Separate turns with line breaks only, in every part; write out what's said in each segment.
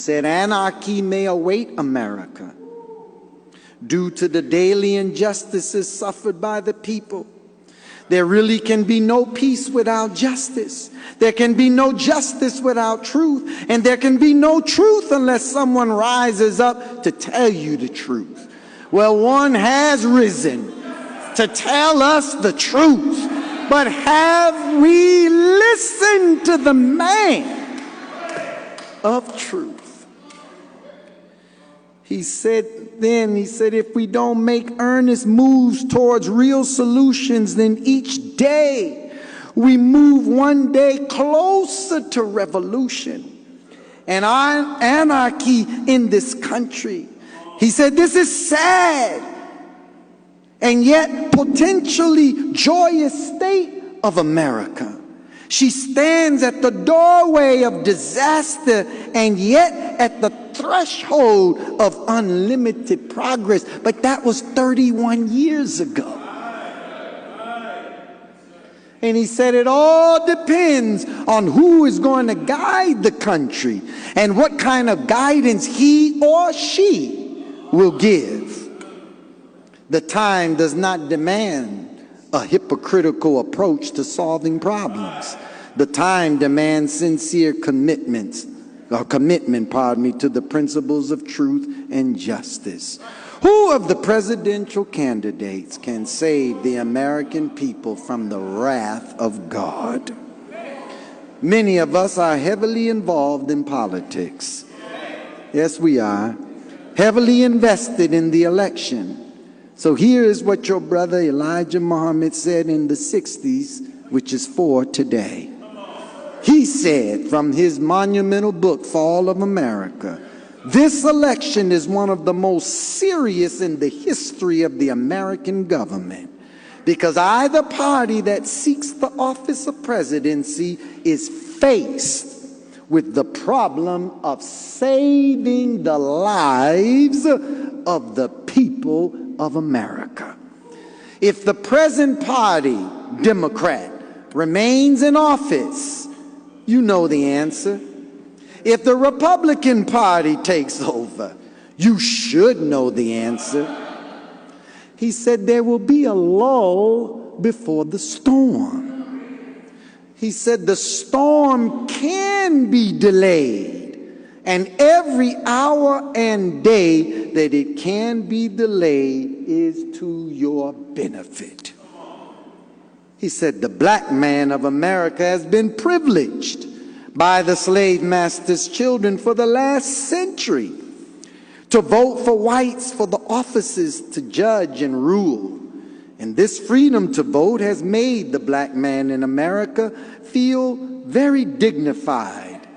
Said anarchy may await America due to the daily injustices suffered by the people. There really can be no peace without justice. There can be no justice without truth. And there can be no truth unless someone rises up to tell you the truth. Well, one has risen to tell us the truth. But have we listened to the man of truth? He said, if we don't make earnest moves towards real solutions, then each day we move one day closer to revolution and anarchy in this country. He said, this is sad and yet potentially joyous state of America. She stands at the doorway of disaster and yet at the threshold of unlimited progress. But that was 31 years ago. And he said it all depends on who is going to guide the country and what kind of guidance he or she will give. The time does not demand a hypocritical approach to solving problems. The time demands sincere commitment to the principles of truth and justice. Who of the presidential candidates can save the American people from the wrath of God? Many of us are heavily involved in politics. Yes, we are. Heavily invested in the election. So here is what your brother Elijah Muhammad said in the 60s, which is for today. He said from his monumental book, Fall of America, this election is one of the most serious in the history of the American government because either party that seeks the office of presidency is faced with the problem of saving the lives of the people of America. If the present party, Democrat, remains in office, you know the answer. If the Republican Party takes over, you should know the answer. He said there will be a lull before the storm. He said the storm can be delayed. And every hour and day that it can be delayed is to your benefit. He said the black man of America has been privileged by the slave master's children for the last century to vote for whites for the offices to judge and rule. And this freedom to vote has made the black man in America feel very dignified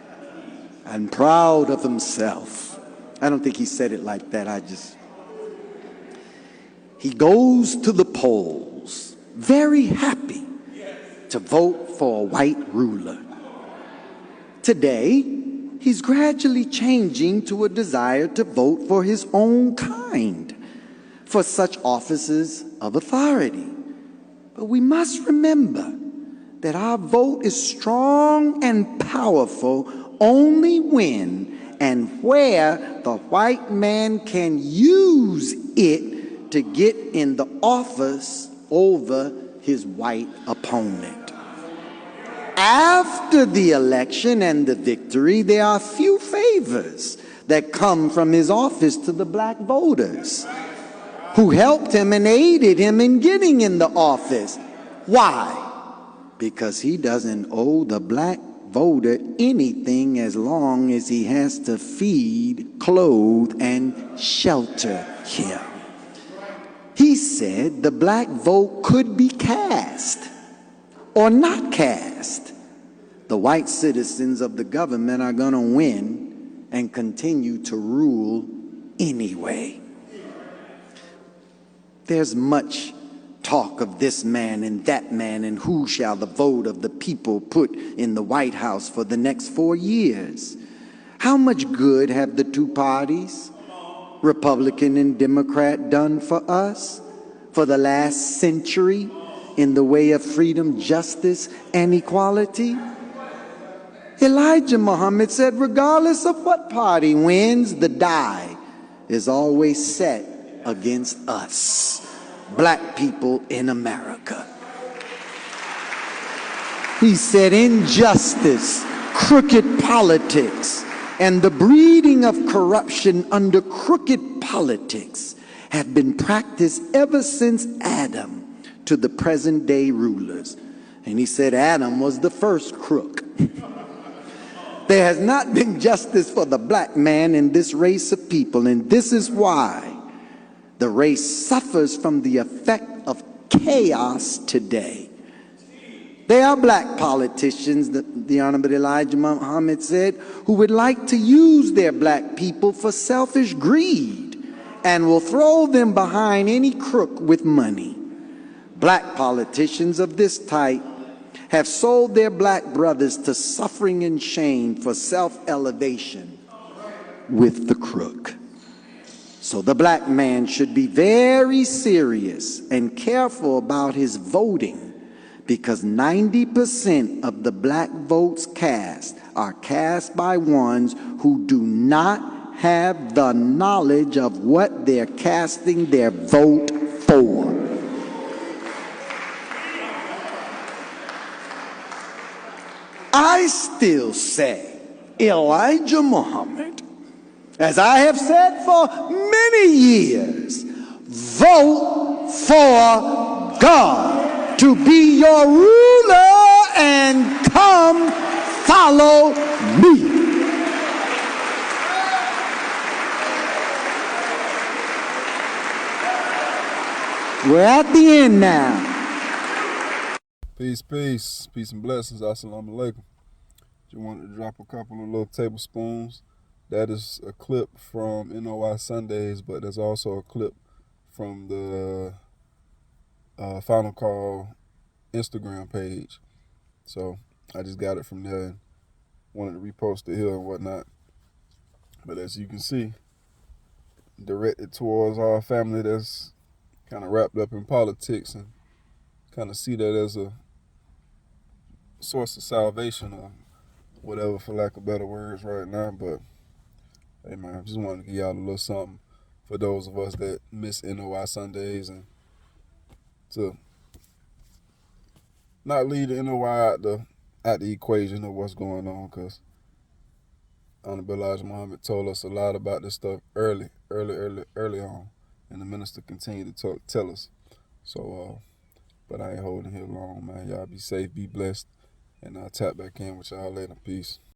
and proud of himself. I don't think he said it like that. He goes to the polls very happy to vote for a white ruler. Today, he's gradually changing to a desire to vote for his own kind for such offices of authority. But we must remember that our vote is strong and powerful only when and where the white man can use it to get in the office over his white opponent. After the election and the victory, there are few favors that come from his office to the black voters who helped him and aided him in getting in the office. Why? Because he doesn't owe the black voter anything as long as he has to feed, clothe, and shelter him. He said the black vote could be cast or not cast. The white citizens of the government are going to win and continue to rule anyway. There's much talk of this man and that man and who shall the vote of the people put in the White House for the next 4 years. How much good have the two parties, Republican and Democrat, done for us for the last century in the way of freedom, justice, and equality? Elijah Muhammad said, regardless of what party wins, the die is always set against us, black people in America. He said, injustice, crooked politics, and the breeding of corruption under crooked politics have been practiced ever since Adam to the present day rulers. And he said Adam was the first crook. There has not been justice for the black man in this race of people, and this is why the race suffers from the effect of chaos today. There are black politicians, the Honorable Elijah Muhammad said, who would like to use their black people for selfish greed and will throw them behind any crook with money. Black politicians of this type have sold their black brothers to suffering and shame for self-elevation with the crook. So the black man should be very serious and careful about his voting, because 90% of the black votes cast are cast by ones who do not have the knowledge of what they're casting their vote for. I still say Elijah Muhammad, as I have said for many years, vote for God to be your ruler and come follow me. We're at the end now.
Peace, peace, peace and blessings. Assalamu alaikum. Just wanted to drop a couple of little tablespoons. That is a clip from NOI Sundays, but there's also a clip from the Final Call Instagram page. So I just got it from there and wanted to repost it here and whatnot. But as you can see, directed towards our family that's kind of wrapped up in politics, and kind of see that as a source of salvation or whatever, for lack of better words right now. But hey man, I just wanted to give y'all a little something for those of us that miss NOI Sundays, and to not leave the NOI out the equation of what's going on, because Honorable Elijah Muhammad told us a lot about this stuff early on, and the minister continued to tell us. So, but I ain't holding here long, man. Y'all be safe, be blessed, and I'll tap back in with y'all later. Peace.